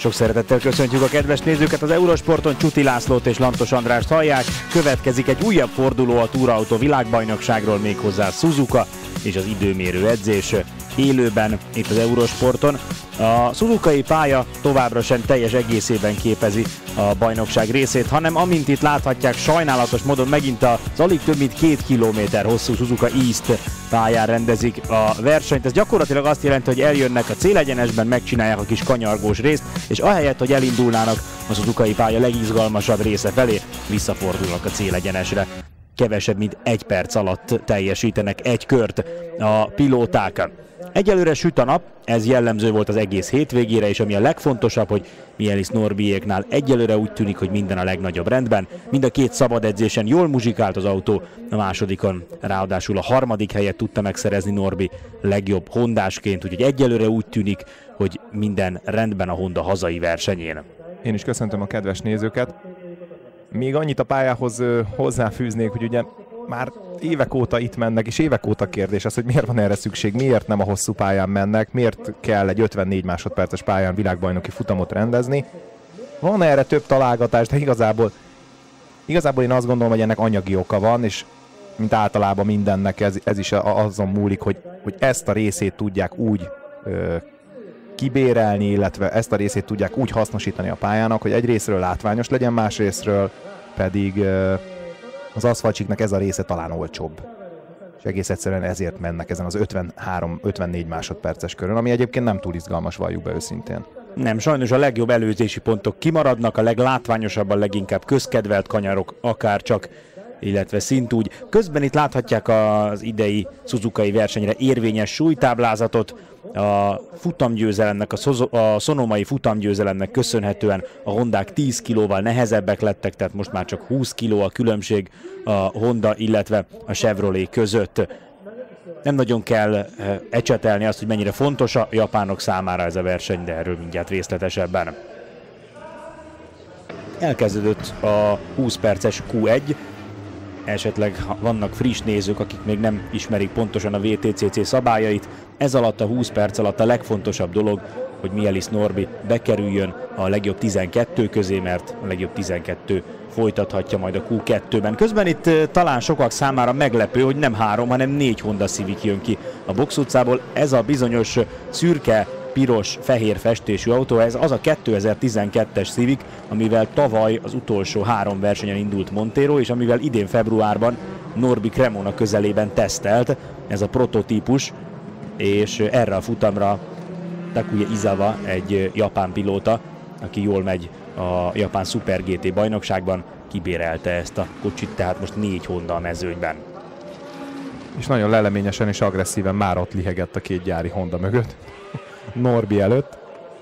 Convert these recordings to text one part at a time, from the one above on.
Sok szeretettel köszöntjük a kedves nézőket, az Eurosporton Csuti Lászlót és Lantos Andrást hallják. Következik egy újabb forduló a túrautó világbajnokságról, méghozzá Suzuka és az időmérő edzés élőben itt az Eurosporton. A szuzukai pálya továbbra sem teljes egészében képezi a bajnokság részét, hanem amint itt láthatják, sajnálatos módon megint az alig több mint 2 kilométer hosszú Suzuka East pályán rendezik a versenyt. Ez gyakorlatilag azt jelenti, hogy eljönnek a célegyenesben, megcsinálják a kis kanyargós részt, és ahelyett, hogy elindulnának a szuzukai pálya legizgalmasabb része felé, visszafordulnak a célegyenesre. Kevesebb mint 1 perc alatt teljesítenek egy kört a pilóták. Egyelőre süt a nap, ez jellemző volt az egész hétvégére, és ami a legfontosabb, hogy Mielis Norbiéknál egyelőre úgy tűnik, hogy minden a legnagyobb rendben. Mind a két szabad edzésen jól muzsikált az autó, a másodikon ráadásul a harmadik helyet tudta megszerezni Norbi legjobb hondásként, úgyhogy egyelőre úgy tűnik, hogy minden rendben a Honda hazai versenyén. Én is köszöntöm a kedves nézőket. Még annyit a pályához hozzáfűznék, hogy ugye már évek óta itt mennek, és évek óta kérdés az, hogy miért van erre szükség, miért nem a hosszú pályán mennek, miért kell egy 54 másodperces pályán világbajnoki futamot rendezni. Van erre több találgatás, de igazából én azt gondolom, hogy ennek anyagi oka van, és mint általában mindennek ez is azon múlik, hogy ezt a részét tudják úgy kibérelni, illetve ezt a részét tudják úgy hasznosítani a pályának, hogy egy részről látványos legyen, más részről pedig az aszfaltcsíknak ez a része talán olcsóbb. És egész egyszerűen ezért mennek ezen az 53-54 másodperces körön, ami egyébként nem túl izgalmas, valljuk be őszintén. Nem, sajnos a legjobb előzési pontok kimaradnak, a leglátványosabban leginkább közkedvelt kanyarok akárcsak, illetve szintúgy. Közben itt láthatják az idei szuzukai versenyre érvényes súlytáblázatot. A futamgyőzelemnek, a szonomai futamgyőzelemnek köszönhetően a Hondák 10 kilóval nehezebbek lettek, tehát most már csak 20 kiló a különbség a Honda, illetve a Chevrolet között. Nem nagyon kell ecsetelni azt, hogy mennyire fontos a japánok számára ez a verseny, de erről mindjárt részletesebben. Elkezdődött a 20 perces Q1. Esetleg vannak friss nézők, akik még nem ismerik pontosan a WTCC szabályait. Ez alatt a 20 perc alatt a legfontosabb dolog, hogy Mielis Norbi bekerüljön a legjobb 12 közé, mert a legjobb 12 folytathatja majd a Q2-ben. Közben itt talán sokak számára meglepő, hogy nem 3, hanem 4 Honda Civic jön ki a box utcából. Ez a bizonyos szürke, piros, fehér festésű autó, ez az a 2012-es Civic, amivel tavaly az utolsó 3 versenyen indult Montero, és amivel idén februárban Norbi Cremona közelében tesztelt. Ez a prototípus, és erre a futamra Takuya Izawa, egy japán pilóta, aki jól megy a japán Super GT bajnokságban, kibérelte ezt a kocsit, tehát most 4 Honda a mezőnyben. És nagyon leleményesen és agresszíven már ott lihegett a 2 gyári Honda mögött. Norbi előtt.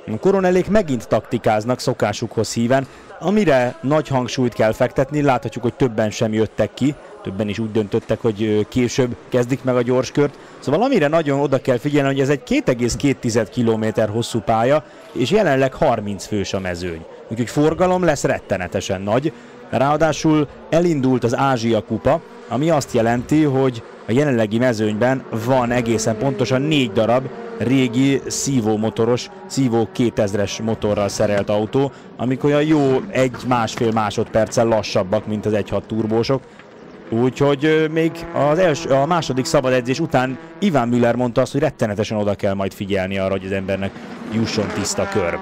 A Coronellék megint taktikáznak szokásukhoz híven, amire nagy hangsúlyt kell fektetni. Láthatjuk, hogy többen sem jöttek ki, többen is úgy döntöttek, hogy később kezdik meg a gyorskört. Szóval amire nagyon oda kell figyelni, hogy ez egy 2,2 km hosszú pálya, és jelenleg 30 fős a mezőny. Úgyhogy forgalom lesz rettenetesen nagy. Ráadásul elindult az Ázsia kupa, ami azt jelenti, hogy a jelenlegi mezőnyben van egészen pontosan 4 darab régi szívó motoros, szívó 2000-es motorral szerelt autó, amik olyan jó 1-1,5 másodperccel lassabbak, mint az 1.6 turbósok. Úgyhogy még a második szabad edzés után Ivan Müller mondta azt, hogy rettenetesen oda kell majd figyelni arra, hogy az embernek jusson tiszta kör.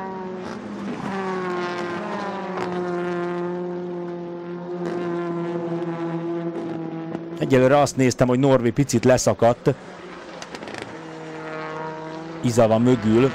Egyelőre azt néztem, hogy Norbi picit leszakadt Izawa mögül.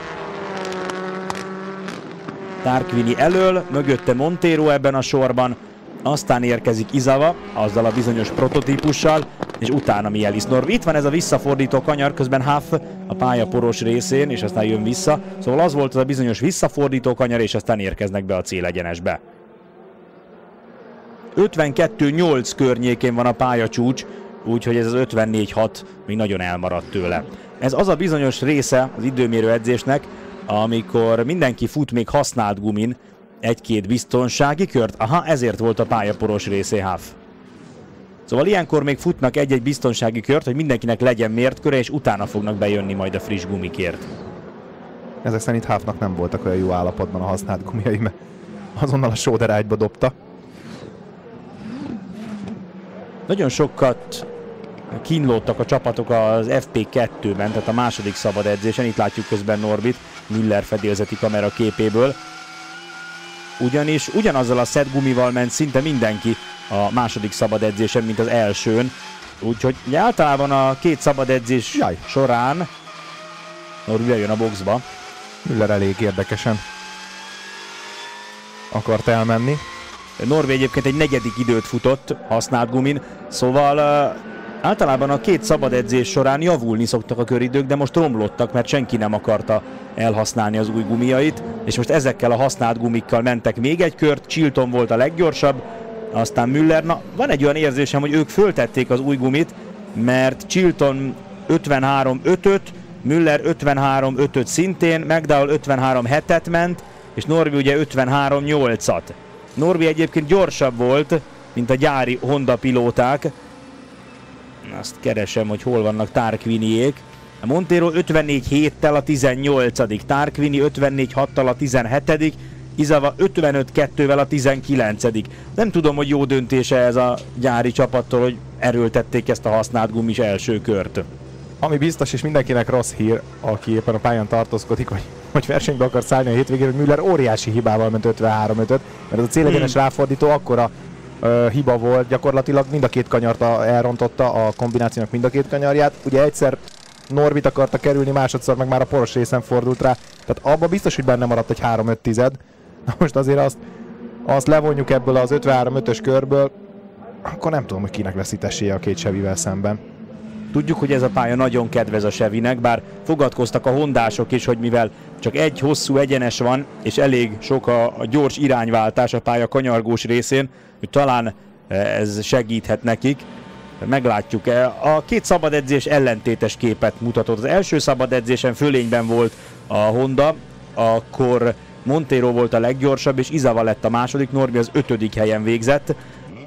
Tarquini elől, mögötte Montero ebben a sorban, aztán érkezik Izawa azzal a bizonyos prototípussal, és utána Mielis Norbi. Itt van ez a visszafordító kanyar, közben Huff a pálya poros részén, és aztán jön vissza. Szóval az volt az a bizonyos visszafordító kanyar, és aztán érkeznek be a célegyenesbe. 52-8 környékén van a pályacsúcs, úgyhogy ez az 54-6 még nagyon elmaradt tőle. Ez az a bizonyos része az időmérő edzésnek, amikor mindenki fut még használt gumin, 1-2 biztonsági kört. Aha, ezért volt a pályaporos részé Huff. Szóval ilyenkor még futnak 1-1 biztonsági kört, hogy mindenkinek legyen mért köre, és utána fognak bejönni majd a friss gumikért. Ezek szerint Huffnak nem voltak olyan jó állapotban a használt gumiai, mert azonnal a sóderágyba dobta. Nagyon sokat kínlódtak a csapatok az FP2-ben, tehát a második szabad edzésen. Itt látjuk közben Norbit Müller fedélzeti kamera képéből. Ugyanis ugyanazzal a szett gumival ment szinte mindenki a második szabad edzésen, mint az elsőn. Úgyhogy általában a két szabad edzés során Norbi bejön a boxba. Müller elég érdekesen akart elmenni. Norbi egyébként egy negyedik időt futott használt gumin, szóval általában a két szabad edzés során javulni szoktak a köridők, de most romlottak, mert senki nem akarta elhasználni az új gumiait, és most ezekkel a használt gumikkal mentek még egy kört. Chilton volt a leggyorsabb, aztán Müller. Na, van egy olyan érzésem, hogy ők föltették az új gumit, mert Chilton 53.5-öt, Müller 53.5-öt szintén, McDowell 53.7-et ment, és Norbi ugye 53.8-at. Norbi egyébként gyorsabb volt, mint a gyári Honda pilóták. Azt keresem, hogy hol vannak Tarquiniék. Montero 54.7-tel a 18. Tarquini 54.6-tal a 17. Izawa 55.2-vel a 19. Nem tudom, hogy jó döntése ez a gyári csapattól, hogy erőltették ezt a használt gumis első kört. Ami biztos, és mindenkinek rossz hír, aki éppen a pályán tartózkodik, hogy versenybe akar szállni a hétvégén, hogy Müller óriási hibával ment 53.5-öt, mert az a célegyenes ráfordító akkora hiba volt, gyakorlatilag mind a két kanyart elrontotta, a kombinációnak mind a két kanyarját. Ugye egyszer Norbit akarta kerülni, másodszor meg már a poros részen fordult rá, tehát abba biztos, hogy benne maradt egy 3.5. Na most azért azt levonjuk ebből az 53.5-ös körből, akkor nem tudom, hogy kinek lesz itt esélye a két Chevyvel szemben. Tudjuk, hogy ez a pálya nagyon kedvez a Chevynek, bár fogadkoztak a hondások is, hogy mivel csak egy hosszú egyenes van, és elég sok a gyors irányváltás a pálya kanyargós részén, hogy talán ez segíthet nekik. Meglátjuk. A két szabad edzés ellentétes képet mutatott. Az első szabad edzésen fölényben volt a Honda, akkor Montero volt a leggyorsabb, és Izawa lett a második, Norbi az 5. helyen végzett.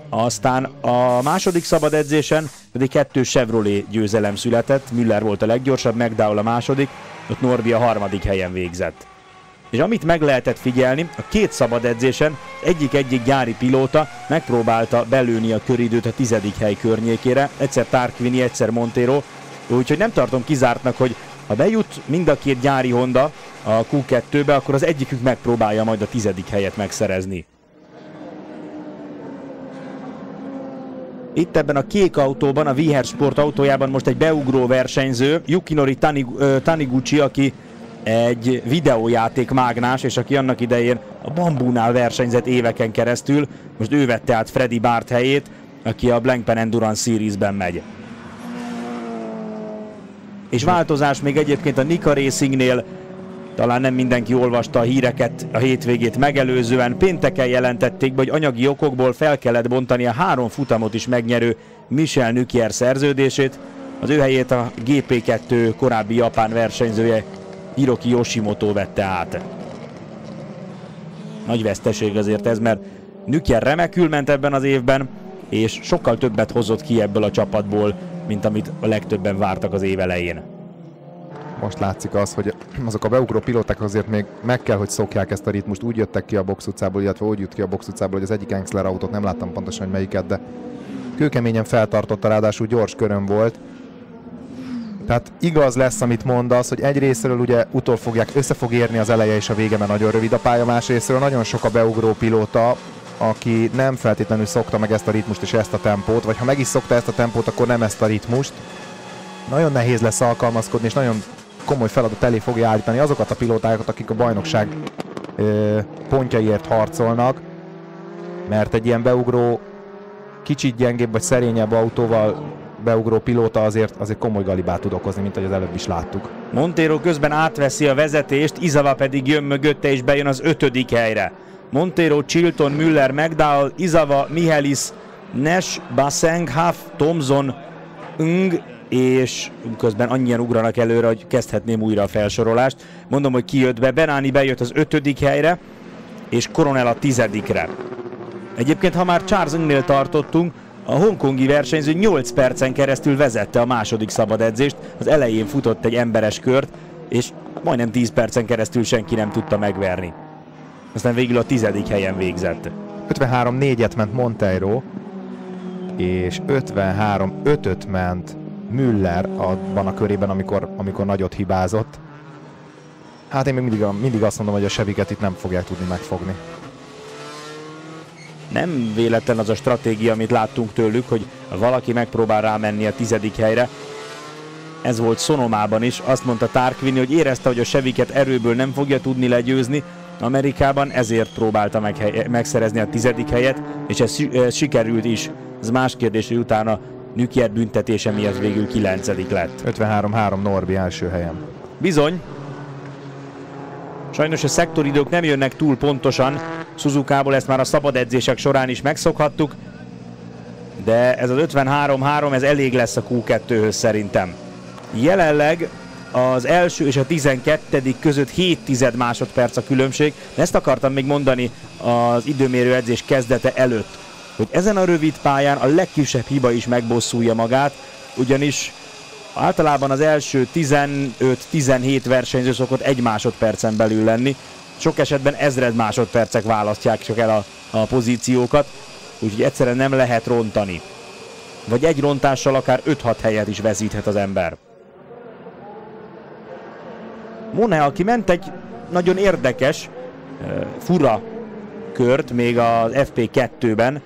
Aztán a második szabad edzésen pedig 2 Chevrolet győzelem született, Müller volt a leggyorsabb, McDowell a második, ott Norbi a 3. helyen végzett. És amit meg lehetett figyelni, a két szabad edzésen egyik gyári pilóta megpróbálta belőni a köridőt a 10. hely környékére, egyszer Tarquini, egyszer Montero, úgyhogy nem tartom kizártnak, hogy ha bejut mind a két gyári Honda a Q2-be, akkor az egyikük megpróbálja majd a 10. helyet megszerezni. Itt ebben a kék autóban, a Viher Sport autójában most egy beugró versenyző, Yukinori Taniguchi, aki egy videójáték mágnás, és aki annak idején a Bambunál versenyzett éveken keresztül, most ő vette át Freddy Bart helyét, aki a Blancpain Endurance Series-ben megy. És változás még egyébként a Nika Racingnél, talán nem mindenki olvasta a híreket a hétvégét megelőzően, pénteken jelentették be, hogy anyagi okokból fel kellett bontani a 3 futamot is megnyerő Michel Nukier szerződését. Az ő helyét a GP2 korábbi japán versenyzője Hiroki Yoshimoto vette át. Nagy veszteség azért ez, mert Nukier remekül ment ebben az évben, és sokkal többet hozott ki ebből a csapatból, mint amit a legtöbben vártak az év elején. Most látszik az, hogy azok a beugró pilóták azért még meg kell, hogy szokják ezt a ritmust. Úgy jöttek ki a box utcából, illetve úgy jött ki a box utcából, hogy az egyik Engsler autót, nem láttam pontosan, hogy melyiket, de kőkeményen feltartotta, ráadásul gyors köröm volt. Tehát igaz lesz, amit mondasz, hogy egyrészről ugye össze fog érni az eleje és a vége, mert nagyon rövid a pálya, másrészről nagyon sok a beugró pilóta, aki nem feltétlenül szokta meg ezt a ritmust és ezt a tempót, vagy ha meg is szokta ezt a tempót, akkor nem ezt a ritmust. Nagyon nehéz lesz alkalmazkodni, és nagyon komoly feladat elé fogja állítani azokat a pilótákat, akik a bajnokság pontjaiért harcolnak, mert egy ilyen beugró, kicsit gyengébb vagy szerényebb autóval beugró pilóta azért komoly galibát tud okozni, mint ahogy az előbb is láttuk. Montero közben átveszi a vezetést, Izawa pedig jön mögötte és bejön az 5. helyre. Montero, Chilton, Müller, McDowell, Izawa, Mihelis, Nash, Basseng, Huff, Thompson, Ng, és közben annyian ugranak előre, hogy kezdhetném újra a felsorolást. Mondom, hogy ki jött be. Benani bejött az 5. helyre, és Coronel a 10-re. Egyébként, ha már Charles Ngnél tartottunk, a hongkongi versenyző 8 percen keresztül vezette a második szabad edzést, az elején futott egy emberes kört, és majdnem 10 percen keresztül senki nem tudta megverni. Aztán végül a 10. helyen végzett. 53-4-et ment Monteiro, és 53-5-öt ment Müller abban a körében, amikor nagyot hibázott. Hát én még mindig azt mondom, hogy a Chevyket itt nem fogják tudni megfogni. Nem véletlen az a stratégia, amit láttunk tőlük, hogy valaki megpróbál rámenni a 10. helyre. Ez volt Sonomában is. Azt mondta Tarquini, hogy érezte, hogy a Chevyket erőből nem fogja tudni legyőzni Amerikában, ezért próbálta megszerezni a 10. helyet, és ez sikerült is. Ez más kérdés, hogy utána Nükier büntetése miatt végül 9. lett. 53-3 Norbi első helyen. Bizony. Sajnos a szektoridők nem jönnek túl pontosan. Suzukából ezt már a szabad edzések során is megszokhattuk. De ez az 53-3, ez elég lesz a Q2-höz szerintem. Jelenleg az első és a 12. között 7 másodperc a különbség. Ezt akartam még mondani az időmérő edzés kezdete előtt, hogy ezen a rövid pályán a legkisebb hiba is megbosszulja magát, ugyanis általában az első 15-17 versenyző szokott 1 másodpercen belül lenni. Sok esetben 1000 másodpercek választják csak el a pozíciókat, úgyhogy egyszerűen nem lehet rontani. Vagy egy rontással akár 5-6 helyet is veszíthet az ember. Mone, aki ment egy nagyon érdekes, fura kört még az FP2-ben,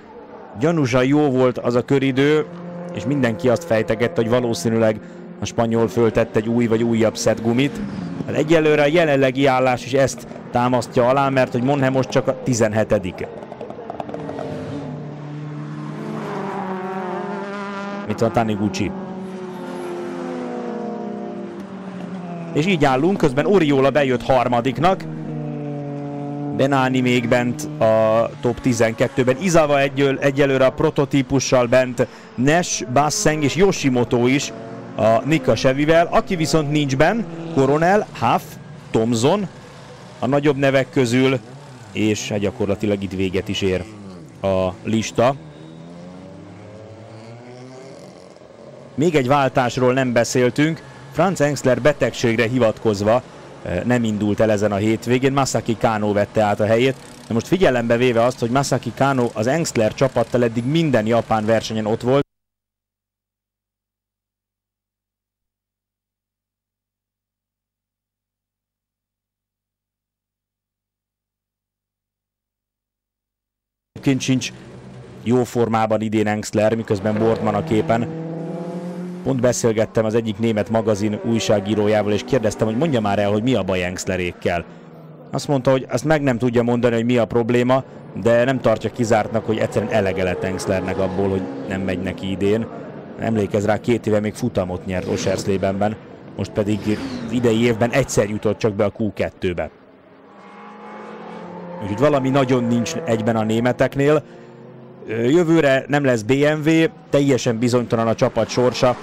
gyanúsan jó volt az a köridő, és mindenki azt fejtegette, hogy valószínűleg a spanyol föltett egy új vagy újabb szettgumit. Hát egyelőre a jelenlegi állás is ezt támasztja alá, mert hogy Mone most csak a 17. Mit van Taniguchi? És így állunk, közben Oriola bejött harmadiknak. Benani még bent a top 12-ben. Izawa egyelőre a prototípussal bent. Nash, Basseng és Yoshimoto is a Nika Chevyvel. Aki viszont nincs bent, Coronel, Huff, Thompson a nagyobb nevek közül, és gyakorlatilag itt véget is ér a lista. Még egy váltásról nem beszéltünk. Franz Engstler betegségre hivatkozva nem indult el ezen a hétvégén, Masaki Kano vette át a helyét. De most figyelembe véve azt, hogy Masaki Kano az Engstler csapattal eddig minden japán versenyen ott volt, sincs jó formában idén Engstler, miközben Boardman a képen. Pont beszélgettem az egyik német magazin újságírójával, és kérdeztem, hogy mondja már el, hogy mi a baj Engstlerékkel. Azt mondta, hogy azt meg nem tudja mondani, hogy mi a probléma, de nem tartja kizártnak, hogy egyszerűen elege lett Engstlernek abból, hogy nem megy neki idén. Emlékezz rá, 2 éve még futamot nyert Oschersleben, most pedig az idei évben egyszer jutott csak be a Q2-be. Úgyhogy valami nagyon nincs egyben a németeknél. Jövőre nem lesz BMW, teljesen bizonytalan a csapat sorsa.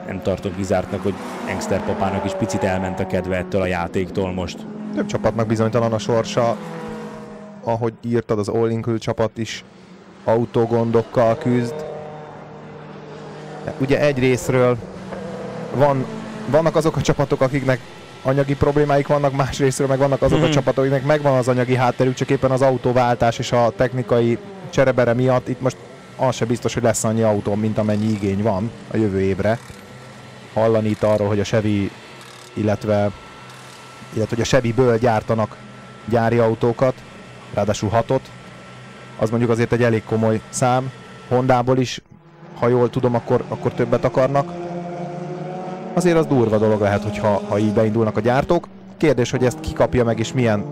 Nem tartom kizártnak, hogy Engstler papának is picit elment a kedve ettől a játéktól most. Több csapatnak bizonytalan a sorsa. Ahogy írtad, az All Include csapat is autógondokkal küzd. De ugye egy részről vannak azok a csapatok, akiknek anyagi problémáik vannak, más részről meg vannak azok a csapatok, akiknek megvan az anyagi hátterük, csak éppen az autóváltás és a technikai cserebere miatt itt most az se biztos, hogy lesz annyi autó, mint amennyi igény van a jövő évre. Hallani itt arról, hogy a Chevy, illetve hogy a Chevyből gyártanak gyári autókat, ráadásul 6-ot, az mondjuk azért egy elég komoly szám. Hondából is, ha jól tudom, akkor többet akarnak. Azért az durva dolog lehet, hogyha így beindulnak a gyártók. Kérdés, hogy ezt kikapja meg, és milyen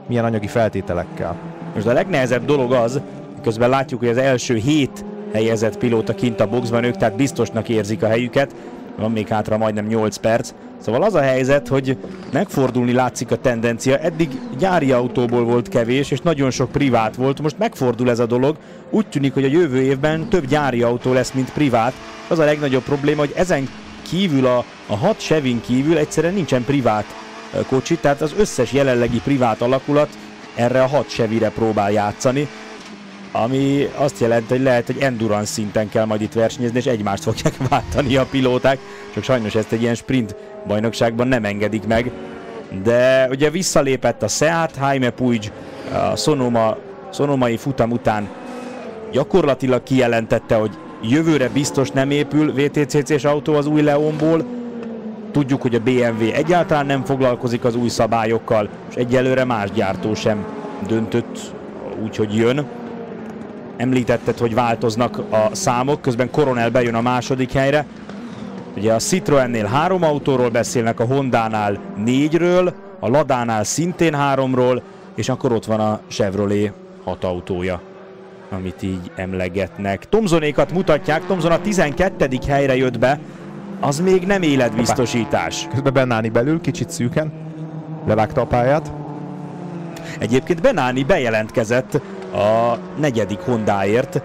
anyagi feltételekkel. Most a legnehezebb dolog az, közben látjuk, hogy az első 7 helyezett pilóta kint a boxban, ők tehát biztosnak érzik a helyüket. Van még hátra majdnem 8 perc. Szóval az a helyzet, hogy megfordulni látszik a tendencia. Eddig gyári autóból volt kevés, és nagyon sok privát volt. Most megfordul ez a dolog. Úgy tűnik, hogy a jövő évben több gyári autó lesz, mint privát. Az a legnagyobb probléma, hogy ezen kívül a 6 Chevyn kívül egyszerűen nincsen privát kocsi, tehát az összes jelenlegi privát alakulat erre a 6 Chevyre próbál játszani. ami azt jelenti, hogy lehet, hogy endurance szinten kell majd itt versenyezni, és egymást fogják váltani a pilóták, csak sajnos ezt egy ilyen sprint bajnokságban nem engedik meg. De ugye visszalépett a Seat, Jaime Puig a szonomai futam után gyakorlatilag kijelentette, hogy jövőre biztos nem épül VTCC-s autó az új Leonból. Tudjuk, hogy a BMW egyáltalán nem foglalkozik az új szabályokkal, és egyelőre más gyártó sem döntött úgy, hogy jön. Említetted, hogy változnak a számok, közben Coronel bejön a második helyre. Ugye a Citroennél 3 autóról beszélnek, a Hondánál 4-ről, a Ladánál szintén 3-ról, és akkor ott van a Chevrolet 6 autója, amit így emlegetnek. Thomsonékat mutatják, Thomson a 12. helyre jött be, az még nem életbiztosítás. Közben Bennani belül, kicsit szűken, levágta a pályát. Egyébként Bennani bejelentkezett a 4. Hondáért.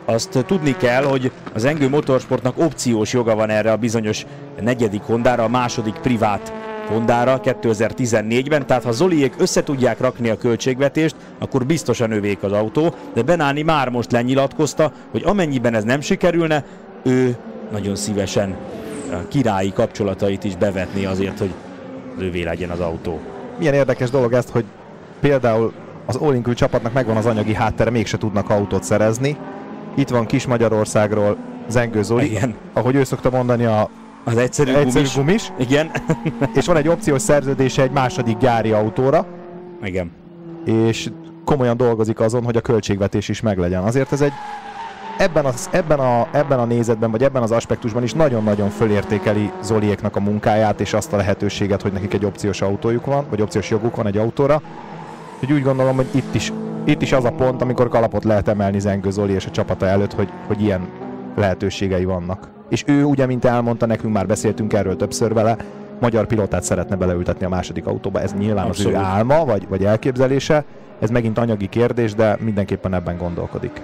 Azt tudni kell, hogy az Engő Motorsportnak opciós joga van erre a bizonyos 4. Hondára, a második privát Hondára 2014-ben, tehát ha Zoliék össze tudják rakni a költségvetést, akkor biztosan övék az autó, de Bennani már most lenyilatkozta, hogy amennyiben ez nem sikerülne, ő nagyon szívesen a királyi kapcsolatait is bevetné azért, hogy az övé legyen az autó. Milyen érdekes dolog ezt, hogy például az All Include csapatnak megvan az anyagi háttere, mégse tudnak autót szerezni. Itt van Kis Magyarországról Zengő Zoli, igen. Ahogy ő szokta mondani, az egyszerű gumis. Igen. És van egy opciós szerződése egy második gyári autóra. Igen. És komolyan dolgozik azon, hogy a költségvetés is meglegyen. Azért ez egy ebben a nézetben, vagy ebben az aspektusban is nagyon-nagyon fölértékeli Zoliéknak a munkáját, és azt a lehetőséget, hogy nekik egy opciós autójuk van, vagy opciós joguk van egy autóra. Úgyhogy úgy gondolom, hogy itt is az a pont, amikor kalapot lehet emelni Zengő Zoli és a csapata előtt, hogy ilyen lehetőségei vannak. És ő ugye, mint elmondta, nekünk már beszéltünk erről többször vele, magyar pilótát szeretne beleültetni a második autóba. Ez nyilván abszolút az ő álma, vagy elképzelése. Ez megint anyagi kérdés, de mindenképpen ebben gondolkodik.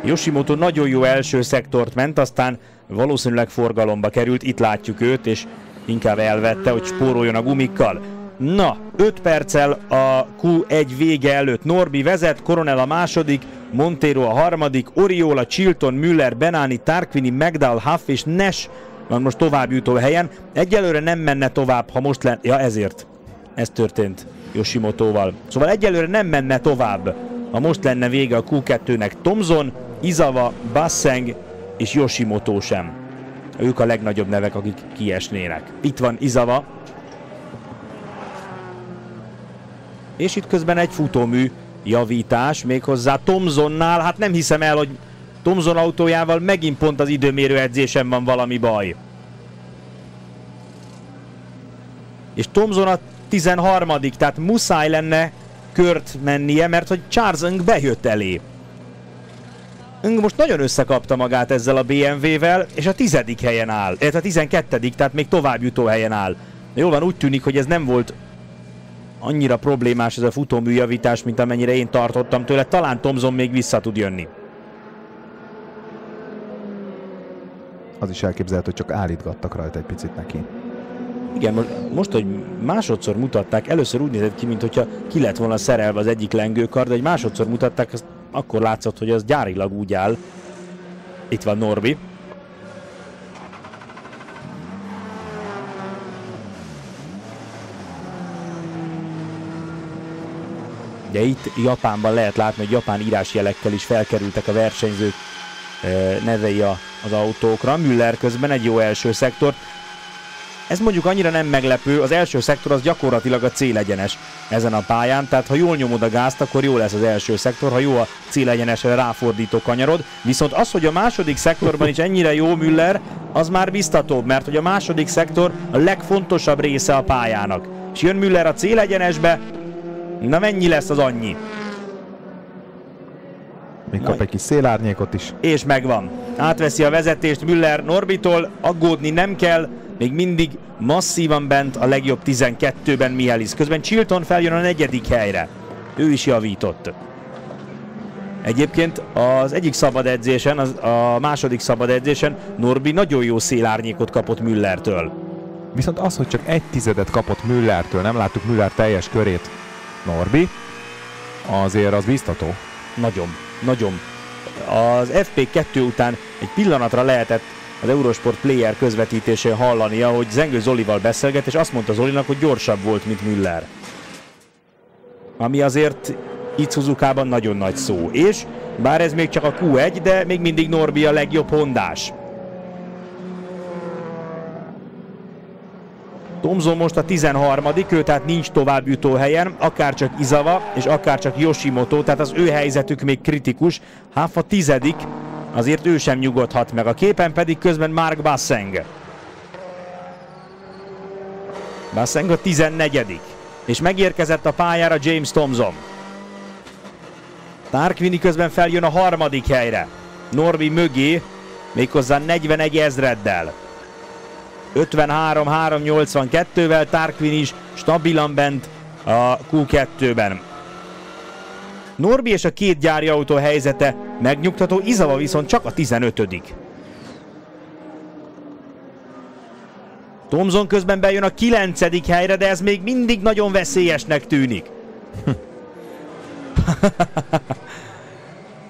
Yoshimoto nagyon jó első szektort ment, aztán valószínűleg forgalomba került, itt látjuk őt, és inkább elvette, hogy spóroljon a gumikkal. Na, 5 perccel a Q1 vége előtt Norbi vezet, Coronel a második, Montero a harmadik, Oriola, Chilton, Müller, Bennani, Tarquini, Magdal, Huff és Nash van most továbbjutó helyen. Egyelőre nem menne tovább, ha most lenne... Ja, ezért. Ez történt Yoshimotoval. Szóval egyelőre nem menne tovább, ha most lenne vége a Q2-nek. Thomson, Izawa, Basseng és Yoshimoto sem. Ők a legnagyobb nevek, akik kiesnének. Itt van Izawa. És itt közben egy futómű javítás, méghozzá Thomsonnál. Hát nem hiszem el, hogy Thomson autójával megint pont az időmérő edzésen van valami baj. És Thomson a 13., tehát muszáj lenne kört mennie, mert hogy Charles Ng bejött elé. Ng most nagyon összekapta magát ezzel a BMW-vel, és a 10. helyen áll, illetve a 12., tehát még tovább jutó helyen áll. Jól van, úgy tűnik, hogy ez nem volt annyira problémás ez a futóműjavítás, mint amennyire én tartottam tőle. Talán Thomson még vissza tud jönni. Az is elképzelhető, hogy csak állítgattak rajta egy picit neki. Igen, most, hogy másodszor mutatták, először úgy nézett ki, mintha ki lett volna szerelve az egyik lengőkar, de egy másodszor mutatták, azt akkor látszott, hogy az gyárilag úgy áll. Itt van Norbi. Ugye itt Japánban lehet látni, hogy japán írásjelekkel is felkerültek a versenyzők nevei az autókra. Müller közben egy jó első szektor. Ez mondjuk annyira nem meglepő, az első szektor az gyakorlatilag a célegyenes ezen a pályán, tehát ha jól nyomod a gázt, akkor jó lesz az első szektor, ha jó a célegyenesre ráfordító kanyarod. Viszont az, hogy a második szektorban is ennyire jó Müller, az már biztatóbb, mert hogy a második szektor a legfontosabb része a pályának. És jön Müller a célegyenesbe, na mennyi lesz az annyi? Még kap egy kis szélárnyékot is. És megvan. Átveszi a vezetést Müller Norbitól, aggódni nem kell, még mindig masszívan bent a legjobb 12-ben Mihalis. Közben Chilton feljön a 4. helyre. Ő is javított. Egyébként az egyik szabad edzésen, a második szabad edzésen Norbi nagyon jó szélárnyékot kapott Müllertől. Viszont az, hogy csak 1/10 kapott Müllertől, nem láttuk Müller teljes körét, Norbi, azért az biztató. Nagyon. nagyon. Az FP2 után egy pillanatra lehetett az Eurosport Player közvetítésén hallania, hogy Zengő Zolival beszélget, és azt mondta Zolinak, hogy gyorsabb volt, mint Müller. Ami azért itt Suzukában nagyon nagy szó. És bár ez még csak a Q1, de még mindig Norbi a legjobb hondás. Thomson most a 13., ő tehát nincs tovább jutó helyen, akárcsak Izawa és akárcsak Yoshimoto, tehát az ő helyzetük még kritikus. Huff a 10., azért ő sem nyugodhat meg. A képen pedig közben Mark Basseng. Basseng a 14., és megérkezett a pályára James Thomson. Tarquini közben feljön a 3. helyre. Norbi mögé, méghozzá 41 ezreddel. 53-382-vel Tarquini is stabilan bent a Q2-ben. Norbi és a két gyári autó helyzete megnyugtató, Izawa viszont csak a 15. Thomson közben bejön a 9. helyre, de ez még mindig nagyon veszélyesnek tűnik.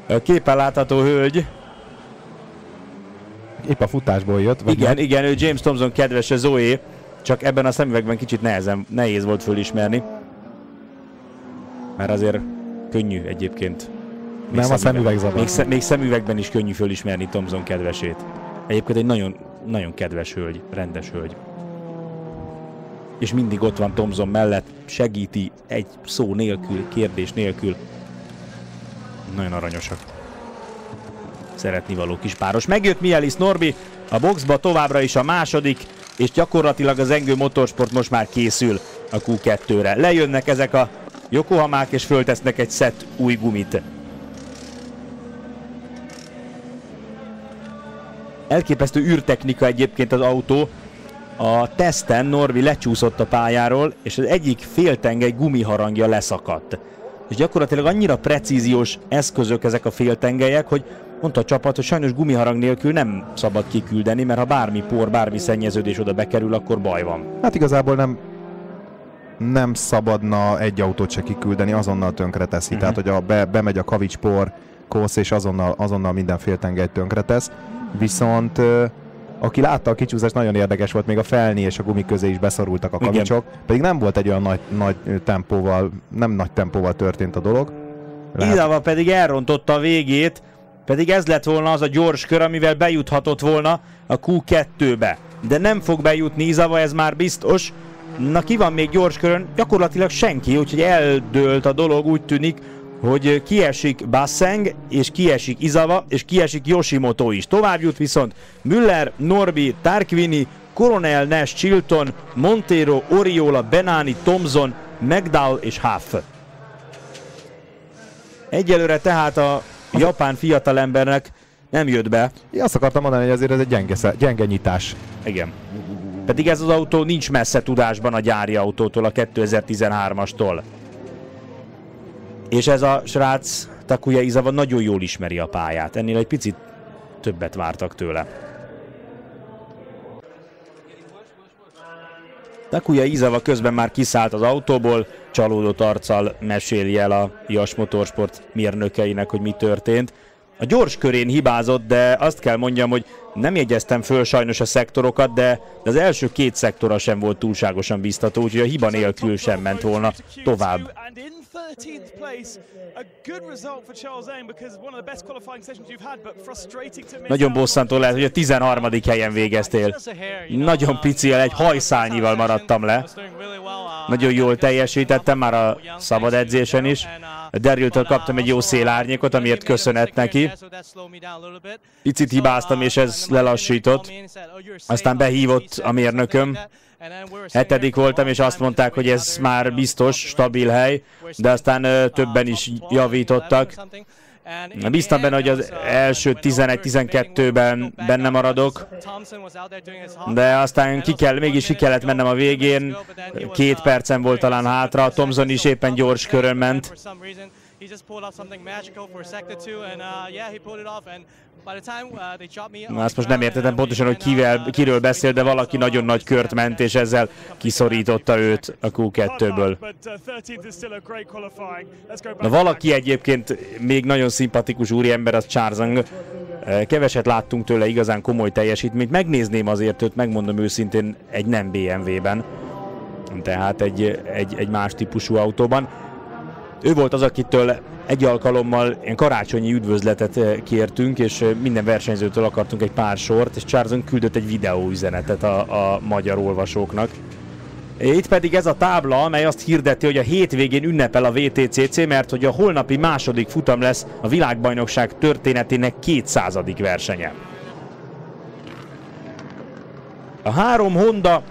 A képen látható hölgy. Épp a futásból jött. Vagy igen, igen, ő James Thomson kedvese, Zoe, csak ebben a szemüvegben kicsit nehéz volt fölismerni. Mert azért könnyű egyébként. Nem a szemüveg zavar. Még szemüvegben is könnyű fölismerni Thomson kedvesét. Egyébként egy nagyon, nagyon kedves hölgy, rendes hölgy. És mindig ott van Thomson mellett, segíti egy szó nélkül, kérdés nélkül. Nagyon aranyosak. Szeretnivaló kis páros. Megjött Mielis Norbi a boxba, továbbra is a 2., és gyakorlatilag az Zengő Motorsport most már készül a Q2-re. Lejönnek ezek a Yokohamák, és föltesznek egy szett új gumit. Elképesztő űrtechnika egyébként az autó. A teszten Norbi lecsúszott a pályáról, és az egyik féltengely gumiharangja leszakadt. És gyakorlatilag annyira precíziós eszközök ezek a féltengelyek, hogy mondta a csapat, hogy sajnos gumiharang nélkül nem szabad kiküldeni, mert ha bármi por, bármi szennyeződés oda bekerül, akkor baj van. Hát igazából nem szabadna egy autót se kiküldeni, azonnal tönkreteszi. Tehát, hogy bemegy a kavicspor, kosz, és azonnal minden féltengelyt tönkretesz. Viszont aki látta a kicsúszást, nagyon érdekes volt, még a felni és a gumi közé is beszorultak a kavicsok. Igen. Pedig nem volt egy olyan nagy tempóval, nem nagy tempóval történt a dolog. Izawa pedig elrontotta a végét, pedig ez lett volna az a gyors kör, amivel bejuthatott volna a Q2-be. De nem fog bejutni Izawa, ez már biztos. Na, ki van még gyors körön? Gyakorlatilag senki, úgyhogy eldőlt a dolog, úgy tűnik, hogy kiesik Basseng, és kiesik Izawa, és kiesik Yoshimoto is. Tovább jut viszont Müller, Norbi, Tarquini, Coronel, Nash, Chilton, Montero, Oriola, Benani, Thomson, McDowell és Huff. Egyelőre tehát a japán fiatalembernek nem jött be. Én azt akartam mondani, hogy azért ez egy gyenge nyitás. Igen. Pedig ez az autó nincs messze tudásban a gyári autótól, a 2013-astól. És ez a srác, Takuya Izawa, nagyon jól ismeri a pályát. Ennél egy picit többet vártak tőle. Takuya Izawa közben már kiszállt az autóból, csalódott arccal meséli el a JAS Motorsport mérnökeinek, hogy mi történt. A gyors körén hibázott, de azt kell mondjam, hogy nem jegyeztem föl sajnos a szektorokat, de az első két szektora sem volt túlságosan biztató, úgyhogy a hiba nélkül sem ment volna tovább. Nagyon bosszantó lehet, hogy a 13. helyen végeztél. Nagyon picivel, egy hajszálnyival maradtam le. Nagyon jól teljesítettem már a szabad edzésen is. A Darryl-től kaptam egy jó szélárnyékot, amiért köszönet neki. Picit hibáztam, és ez lelassított. Aztán behívott a mérnököm. 7. voltam, és azt mondták, hogy ez már biztos, stabil hely, de aztán többen is javítottak. Bíztam benne, hogy az első 11-12-ben benne maradok, de aztán mégis ki kellett mennem a végén, 2 percen volt talán hátra, Thomson is éppen gyors körön ment, he just pulled off something magical for sector 2, and yeah, he pulled it off, and by the time they dropped me. Na, ezt most nem értettem pontosan, hogy kiről beszél, de valaki nagyon nagy kört ment, és ezzel kiszorította őt a Q2-ből. Na, valaki egyébként még nagyon szimpatikus úriember, az Charzang. Keveset láttunk tőle igazán komoly teljesítményt. Megnézném azért őt, megmondom őszintén, egy nem BMW-ben. Tehát egy más típusú autóban. Ő volt az, akitől egy alkalommal ilyen karácsonyi üdvözletet kértünk, és minden versenyzőtől akartunk egy pár sort, és Charzang küldött egy videóüzenetet a magyar olvasóknak. Itt pedig ez a tábla, amely azt hirdeti, hogy a hétvégén ünnepel a WTCC, mert hogy a holnapi második futam lesz a világbajnokság történetének 200. versenye. A 3 Honda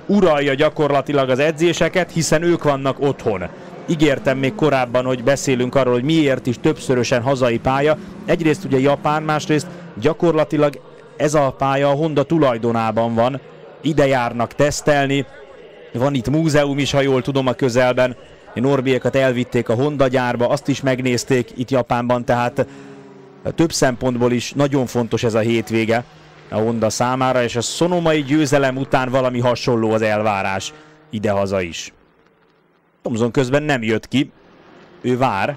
uralja gyakorlatilag az edzéseket, hiszen ők vannak otthon. Ígértem még korábban, hogy beszélünk arról, hogy miért is többszörösen hazai pálya. Egyrészt ugye Japán, másrészt gyakorlatilag ez a pálya a Honda tulajdonában van. Ide járnak tesztelni. Van itt múzeum is, ha jól tudom, a közelben. Norbiékat elvitték a Honda gyárba, azt is megnézték itt Japánban, tehát több szempontból is nagyon fontos ez a hétvége a Honda számára, és a szonomai győzelem után valami hasonló az elvárás idehaza is. Thomson közben nem jött ki, ő vár,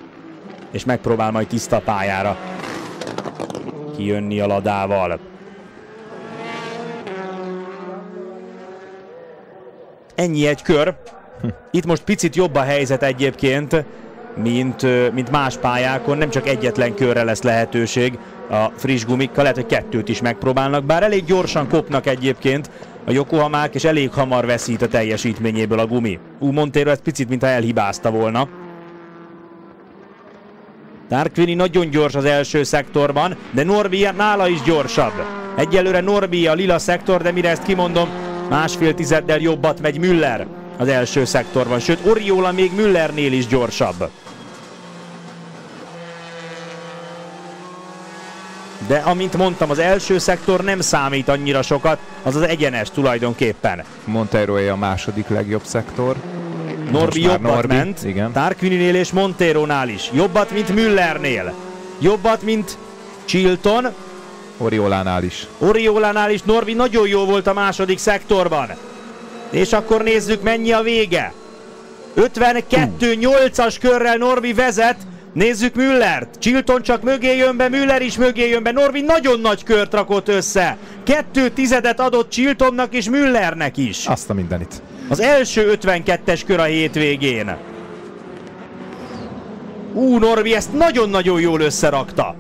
és megpróbál majd tiszta pályára kijönni a Ladával. Ennyi egy kör. Itt most picit jobb a helyzet egyébként, mint más pályákon. Nem csak egyetlen körre lesz lehetőség a friss gumikkal, lehet, hogy 2-t is megpróbálnak, bár elég gyorsan kopnak egyébként a Yokohamák, és elég hamar veszít a teljesítményéből a gumi. Montero ez picit, mintha elhibázta volna. Tarquini nagyon gyors az első szektorban, de Norbi nála is gyorsabb. Egyelőre Norbi a lila szektor, de mire ezt kimondom, 1,5 tizeddel jobbat megy Müller az első szektorban, sőt Oriola még Müllernél is gyorsabb. De amint mondtam, az első szektor nem számít annyira sokat, az az egyenes tulajdonképpen. Monteroé a második legjobb szektor. Norbi jobbat ment, igen. Tarquininél és Monteronál is. Jobbat, mint Müllernél. Jobbat, mint Chilton. Oriolánál is. Oriolánál is Norbi nagyon jó volt a második szektorban. És akkor nézzük, mennyi a vége. 52-8-as körrel Norbi vezet. Nézzük Müllert. Chilton csak mögé jön be, Müller is mögé jön be. Norbi nagyon nagy kört rakott össze. 2 tizedet adott Chiltonnak és Müllernek is. Azt a mindenit. Az első 52-es kör a hétvégén. Norbi ezt nagyon-nagyon jól összerakta.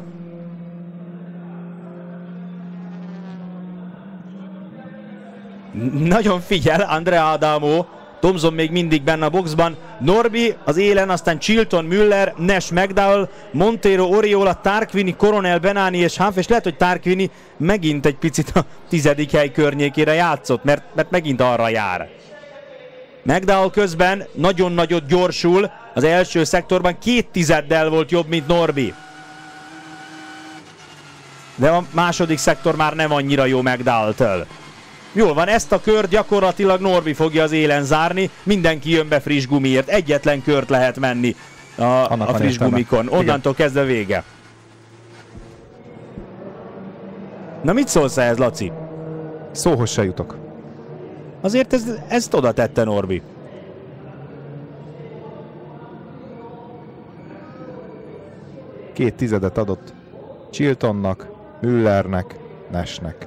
Nagyon figyel Andrea Adamo. Thomson még mindig benne a boxban. Norbi az élen, aztán Chilton, Müller, Nash, McDowell, Montero, Oriola, Tarquini, Coronel, Benani és Humph, és lehet, hogy Tarquini megint egy picit a 10. hely környékére játszott, mert megint arra jár. McDowell közben nagyon nagyot gyorsul, az első szektorban 2 tizeddel volt jobb, mint Norbi. De a második szektor már nem annyira jó McDowell-től. Jól van, ezt a kört gyakorlatilag Norbi fogja az élen zárni, mindenki jön be friss gumiért, egyetlen kört lehet menni a friss gumikon, onnantól kezdve vége. Na, mit szólsz ehhez, Laci? Szóhoz se jutok. Azért ezt oda tette Norbi. Két tizedet adott Chiltonnak, Müllernek, Nashnek.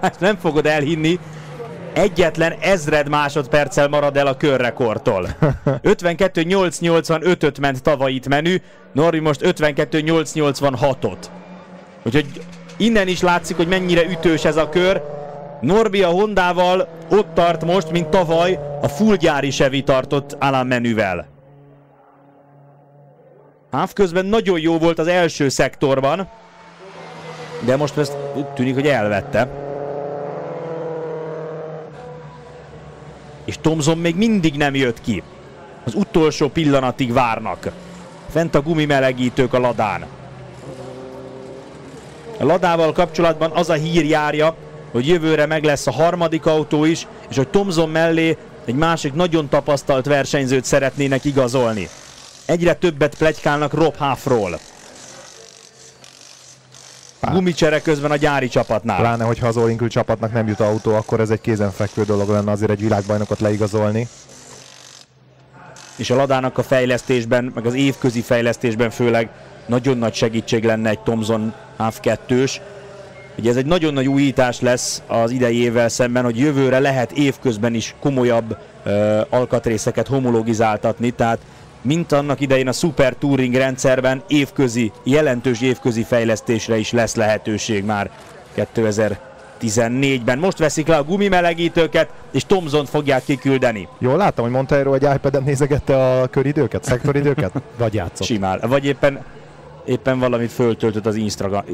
Ezt nem fogod elhinni, egyetlen 1000 másodperccel marad el a körrekordtól. 52-8-85-öt ment tavaly itt menü, Norbi most 52-8-86-ot. Úgyhogy innen is látszik, hogy mennyire ütős ez a kör. Norbi a Hondával ott tart most, mint tavaly a full gyári Chevy tartott Alain Menüvel. Humph közben nagyon jó volt az első szektorban, de most ezt úgy tűnik, hogy elvette. És Thomson még mindig nem jött ki. Az utolsó pillanatig várnak. Fent a gumimelegítők a Ladán. A Ladával kapcsolatban az a hír járja, hogy jövőre meg lesz a harmadik autó is, és hogy Thomson mellé egy másik nagyon tapasztalt versenyzőt szeretnének igazolni. Egyre többet pletykálnak Rob Huffról. Gumicsere közben a gyári csapatnál. Pláne, hogyha az All Include csapatnak nem jut autó, akkor ez egy kézenfekvő dolog lenne azért egy világbajnokot leigazolni. És a Ladának a fejlesztésben, meg az évközi fejlesztésben főleg nagyon nagy segítség lenne egy Thomson Huff 2-s. Ugye ez egy nagyon nagy újítás lesz az idei évvel szemben, hogy jövőre lehet évközben is komolyabb alkatrészeket homologizáltatni, tehát mint annak idején a Super Touring rendszerben jelentős évközi fejlesztésre is lesz lehetőség már 2014-ben. Most veszik le a gumimelegítőket, és Thomsont fogják kiküldeni. Jól láttam, hogy Montero egy iPad-en nézegette a köridőket, szektoridőket? Vagy játszott? Simán. Vagy éppen valamit föltöltött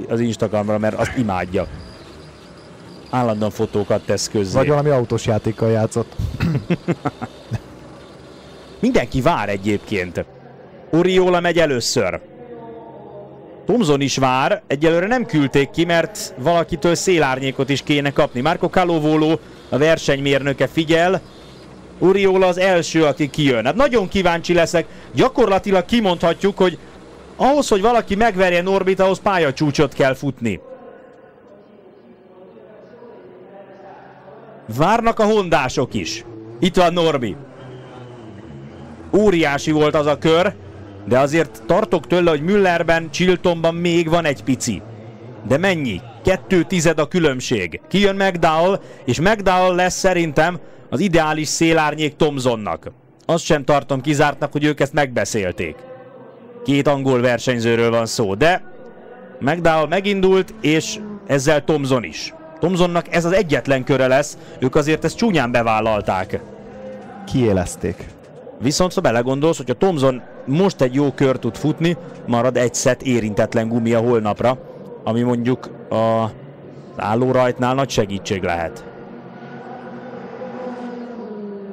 az Instagramra, mert azt imádja. Állandóan fotókat tesz közzé. Vagy valami autós játékkal játszott. Mindenki vár egyébként. Oriola megy először. Thomson is vár, egyelőre nem küldték ki, mert valakitől szélárnyékot is kéne kapni. Marco Calovolo, a versenymérnöke figyel. Oriola az első, aki kijön. Hát nagyon kíváncsi leszek. Gyakorlatilag kimondhatjuk, hogy ahhoz, hogy valaki megverje Norbit, ahhoz pályacsúcsot kell futni. Várnak a hondások is. Itt van Norbi. Óriási volt az a kör, de azért tartok tőle, hogy Müllerben, Chiltonban még van egy pici. De mennyi? 2/10 a különbség. Kijön McDowell, és McDowell lesz szerintem az ideális szélárnyék Thomsonnak. Azt sem tartom kizártnak, hogy ők ezt megbeszélték. Két angol versenyzőről van szó, de McDowell megindult, és ezzel Thomson is. Thomsonnak ez az egyetlen köre lesz, ők azért ezt csúnyán bevállalták. Kiélezték. Viszont ha belegondolsz, hogy a Thomson most egy jó kör tud futni, marad egy szett érintetlen gumi a holnapra, ami mondjuk az állórajtnál nagy segítség lehet.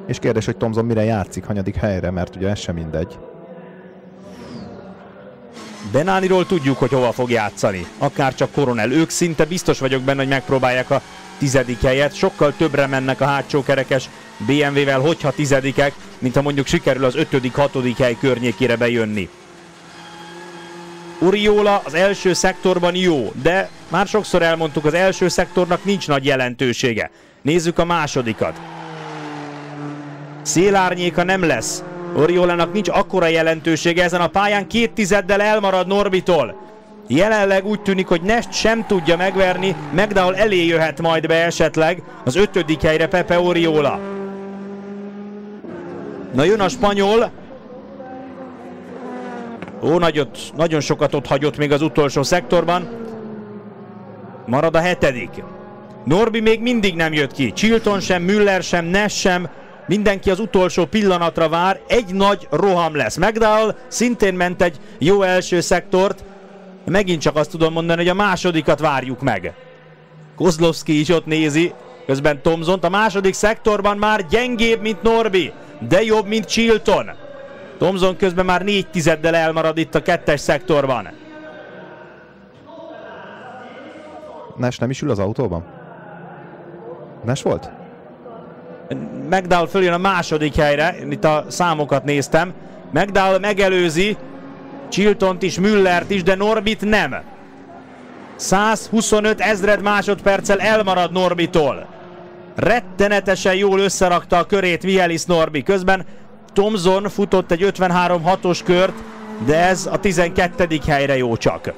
És kérdés, hogy Thomson mire játszik, hanyadik helyre, mert ugye ez sem mindegy. Benaniról tudjuk, hogy hova fog játszani. Akár csak Coronel. Ők szinte biztos vagyok benne, hogy megpróbálják a 10. helyet. Sokkal többre mennek a hátsó kerekes BMW-vel, hogyha 10-ek, mint ha mondjuk sikerül az 5.-6. hely környékére bejönni. Oriola az első szektorban jó, de már sokszor elmondtuk, az első szektornak nincs nagy jelentősége. Nézzük a másodikat. Szélárnyéka nem lesz. Oriolának nincs akkora jelentősége, ezen a pályán 2/10-del elmarad Norbitól. Jelenleg úgy tűnik, hogy Nest sem tudja megverni, McDowell elé jöhet majd be esetleg az 5. helyre Pepe Oriola. Na jön a spanyol. Ó, nagyon sokat ott hagyott még az utolsó szektorban. Marad a 7. Norbi még mindig nem jött ki. Chilton sem, Müller sem, Nest sem. Mindenki az utolsó pillanatra vár, egy nagy roham lesz. McDowell szintén ment egy jó első szektort. Megint csak azt tudom mondani, hogy a másodikat várjuk meg. Kozlowski is ott nézi, közben Thomsont. A második szektorban már gyengébb, mint Norbi, de jobb, mint Chilton. Thomson közben már 4/10-del elmarad itt a 2. szektorban. Nash nem is ül az autóban? Nash volt? McDowell följön a második helyre, itt a számokat néztem. McDowell megelőzi Chiltont is, Müllert is, de Norbit nem. 125 000 másodperccel elmarad Norbitól. Rettenetesen jól összerakta a körét Michaelis Norbi. Közben Thomson futott egy 53-6-os kört, de ez a 12. helyre jó csak.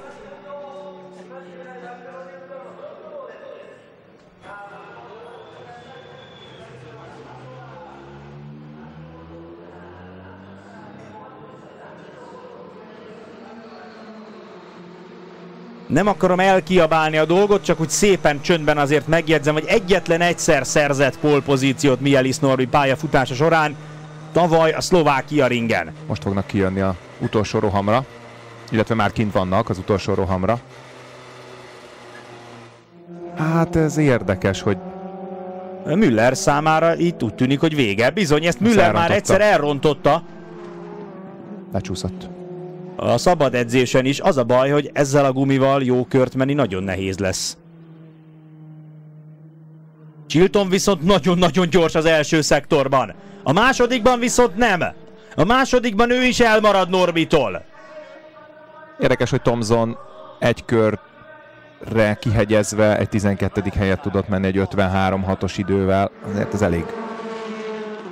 Nem akarom elkiabálni a dolgot, csak úgy szépen csöndben azért megjegyzem, hogy egyetlen egyszer szerzett pole-pozíciót Michaelis Norbi pályafutása során, tavaly a Szlovákia ringen. Most fognak kijönni az utolsó rohamra, illetve már kint vannak az utolsó rohamra. Hát ez érdekes, hogy... Müller számára itt úgy tűnik, hogy vége. Bizony, ezt Müller már egyszer elrontotta. Lecsúszott. A szabad edzésen is. Az a baj, hogy ezzel a gumival jó kört menni nagyon nehéz lesz. Chilton viszont nagyon-nagyon gyors az első szektorban. A másodikban viszont nem. A másodikban ő is elmarad Norbitól. Érdekes, hogy Thomson egy körre kihegyezve egy 12. helyet tudott menni egy 53-6-os idővel. Azért ez elég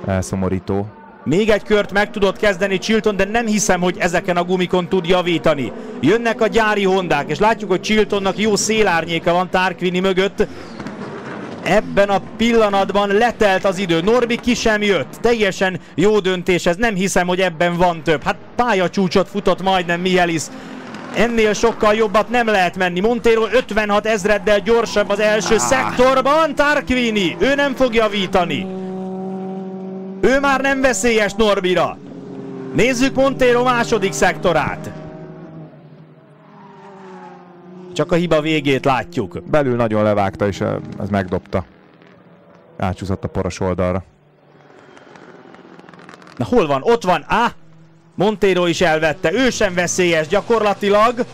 elszomorító. Még egy kört meg tudott kezdeni Chilton, de nem hiszem, hogy ezeken a gumikon tud javítani. Jönnek a gyári Hondák, és látjuk, hogy Chiltonnak jó szélárnyéka van Tarquini mögött. Ebben a pillanatban letelt az idő. Norbi ki sem jött. Teljesen jó döntés ez. Nem hiszem, hogy ebben van több. Hát pályacsúcsot futott majdnem Michelis. Ennél sokkal jobbat nem lehet menni. Montero 56 ezreddel gyorsabb az első szektorban. Tarquini, ő nem fog javítani. Ő már nem veszélyes Norbira. Nézzük Montero második szektorát. Csak a hiba végét látjuk. Belül nagyon levágta, és ez megdobta. Átsúszott a poros oldalra. Na hol van? Ott van. Montero is elvette. Ő sem veszélyes gyakorlatilag.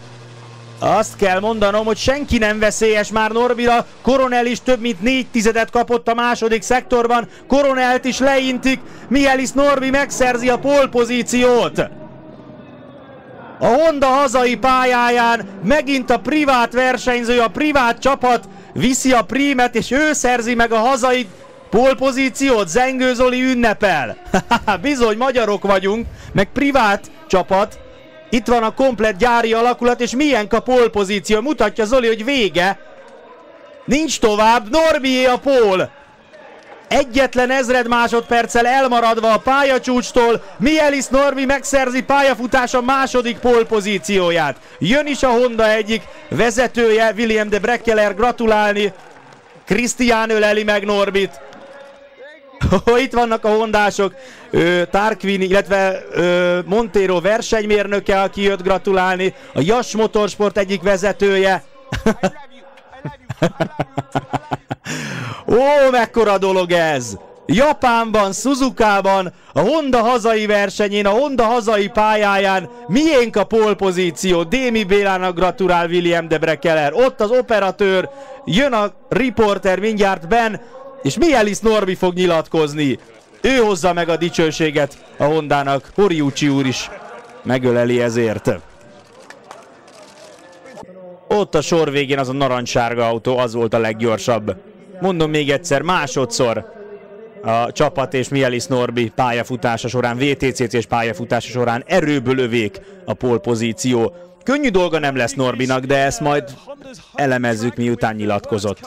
Azt kell mondanom, hogy senki nem veszélyes már Norbira. Coronel is több mint 4/10 kapott a második szektorban. Coronelt is leintik. Michelis Norbi megszerzi a pole pozíciót. A Honda hazai pályáján megint a privát versenyző, a privát csapat viszi a prímet, és ő szerzi meg a hazai pole pozíciót. Zengő Zoli ünnepel. Bizony, magyarok vagyunk, meg privát csapat. Itt van a komplett gyári alakulat, és milyen a pole pozíció. Mutatja Zoli, hogy vége. Nincs tovább, Norbié a pole. Egyetlen ezred másodperccel elmaradva a pályacsúcstól, Michelis Norbi megszerzi pályafutása második pole pozícióját. Jön is a Honda egyik vezetője, William de Brekkeler, gratulálni. Christian öleli meg Norbit. Itt vannak a hondások. Tarquini, illetve Montero versenymérnöke, aki jött gratulálni. A Yash Motorsport egyik vezetője. Ó, mekkora dolog ez! Japánban, Suzukában, a Honda hazai versenyén, a Honda hazai pályáján miénk a pole pozíció. Démi Bélának gratulál William de Brekkeler. Ott az operatőr, jön a riporter mindjárt Ben, és Michelis Norbi fog nyilatkozni. Ő hozza meg a dicsőséget a Hondának. Horiuchi úr is megöleli ezért. Ott a sor végén az a narancssárga autó, az volt a leggyorsabb. Mondom még egyszer, másodszor a csapat és Michelis Norbi pályafutása során, VTCC-s pályafutása során erőből övék a pole pozíció. Könnyű dolga nem lesz Norbinak, de ezt majd elemezzük, miután nyilatkozott.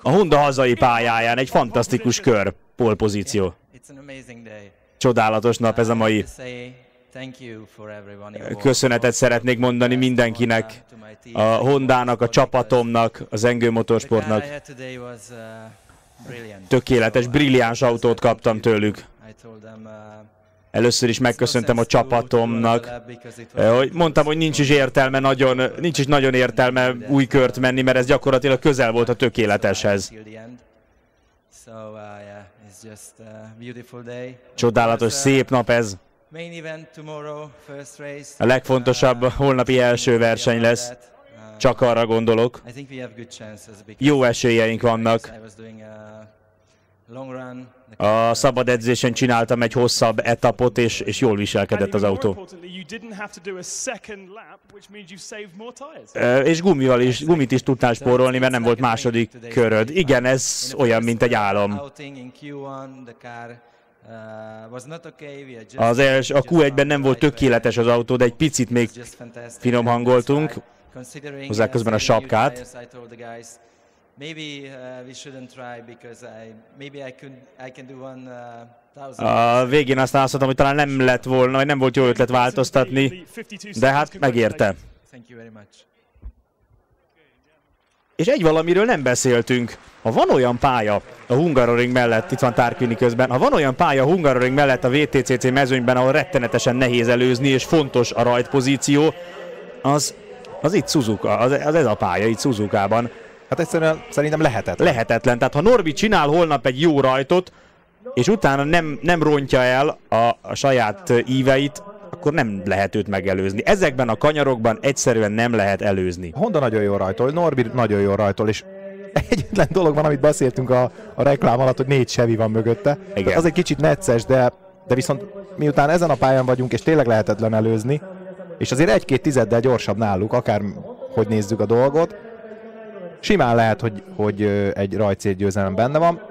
A Honda hazai pályáján egy fantasztikus kör, pole pozíció. Csodálatos nap ez a mai. Köszönetet szeretnék mondani mindenkinek, a Hondának, a csapatomnak, az Zengő Motorsportnak. Tökéletes, brilliáns autót kaptam tőlük. Először is megköszöntem a csapatomnak, hogy mondtam, hogy nincs is nagyon értelme új kört menni, mert ez gyakorlatilag közel volt a tökéleteshez. Csodálatos, szép nap ez. A legfontosabb holnapi első verseny lesz. Csak arra gondolok. Jó esélyeink vannak. A szabad edzésen csináltam egy hosszabb etapot, és jól viselkedett az autó. És gumit is tudtál spórolni, mert nem volt második köröd. Igen, ez olyan, mint egy álom. A Q1-ben nem volt tökéletes az autó, de egy picit még finom hangoltunk. Hozzá közben a sapkát. A végén aztán azt mondtam, hogy talán nem lett volna, vagy nem volt jó ötlet változtatni, de hát megérte. És egy valamiről nem beszéltünk. Ha van olyan pálya a Hungaroring mellett, itt van Tarquini közben, ha van olyan pálya a Hungaroring mellett a VTCC mezőnyben, ahol rettenetesen nehéz előzni, és fontos a rajtpozíció, az itt Suzuka, az ez a pálya itt Suzukában. Hát egyszerűen szerintem lehetetlen. Lehetetlen. Tehát ha Norbi csinál holnap egy jó rajtot, és utána nem rontja el a saját íveit, akkor nem lehet őt megelőzni. Ezekben a kanyarokban egyszerűen nem lehet előzni. Honda nagyon jó rajtol, Norbi nagyon jó rajtol, és egyetlen dolog van, amit beszéltünk a reklám alatt, hogy 4 Chevy van mögötte. Az egy kicsit necces, de De viszont miután ezen a pályán vagyunk, és tényleg lehetetlen előzni, és azért 1-2 tizeddel gyorsabb náluk, akár hogy nézzük a dolgot, simán lehet, hogy egy rajtszétgyőzelem benne van.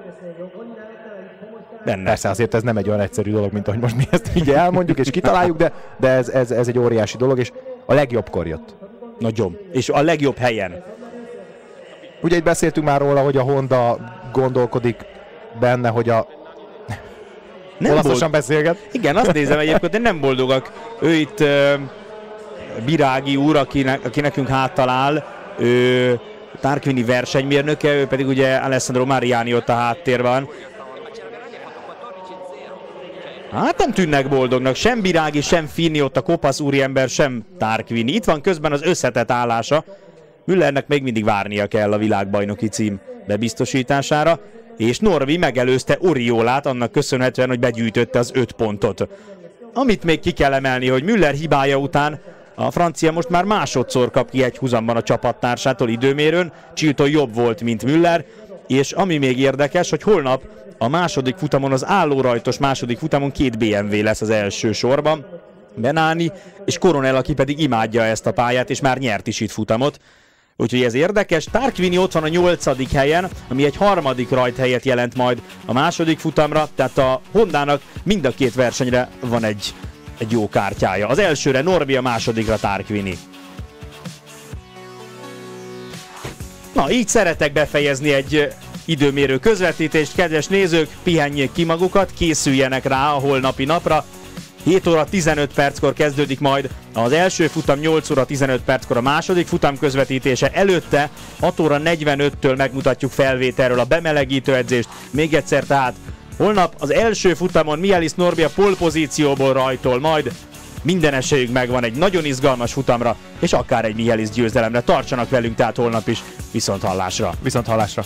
Benne. Persze azért ez nem egy olyan egyszerű dolog, mint ahogy most mi ezt így elmondjuk és kitaláljuk, de ez egy óriási dolog, és a legjobbkor jött. Nagyon. És a legjobb helyen. Ugye itt beszéltünk már róla, hogy a Honda gondolkodik benne, hogy a... Olaszosan beszélget. Igen, azt nézem egyébként, de nem boldogak. Ő itt Birági úr, aki nekünk háttal áll, ő Tarquini versenymérnöke, ő pedig ugye Alessandro Mariani ott a háttérben. Hát nem tűnnek boldognak, sem Birági, sem Fini, ott a kopasz úriember, sem Tarquini. Itt van közben az összetett állása. Müllernek még mindig várnia kell a világbajnoki cím bebiztosítására, és Norvi megelőzte Oriolát annak köszönhetően, hogy begyűjtötte az 5 pontot. Amit még ki kell emelni, hogy Müller hibája után a francia most már másodszor kap ki egy húzamban a csapattársától időmérőn, Chilton jobb volt, mint Müller, és ami még érdekes, hogy holnap a második futamon, az állórajtos második futamon 2 BMW lesz az első sorban, Benani és Coronel, aki pedig imádja ezt a pályát, és már nyert is itt futamot. Úgyhogy ez érdekes. Tarquini ott van a 8. helyen, ami egy 3. rajthelyet jelent majd a második futamra, tehát a Hondának mind a 2 versenyre van egy jó kártyája. Az elsőre Norbi, a másodikra Tarquini. Na, így szeretek befejezni egy időmérő közvetítést. Kedves nézők, pihenjék ki magukat, készüljenek rá a holnapi napra. 7 óra 15 perckor kezdődik majd az első futam, 8 óra 15 perckor a második futam közvetítése. Előtte 6 óra 45-től megmutatjuk felvételről a bemelegítő edzést. Még egyszer tehát holnap az első futamon Mihály Norbi a pole pozícióból rajtol majd. Minden esélyük megvan egy nagyon izgalmas futamra, és akár egy Mihály győzelemre. Tartsanak velünk tehát holnap is. Viszonthallásra! Viszonthallásra!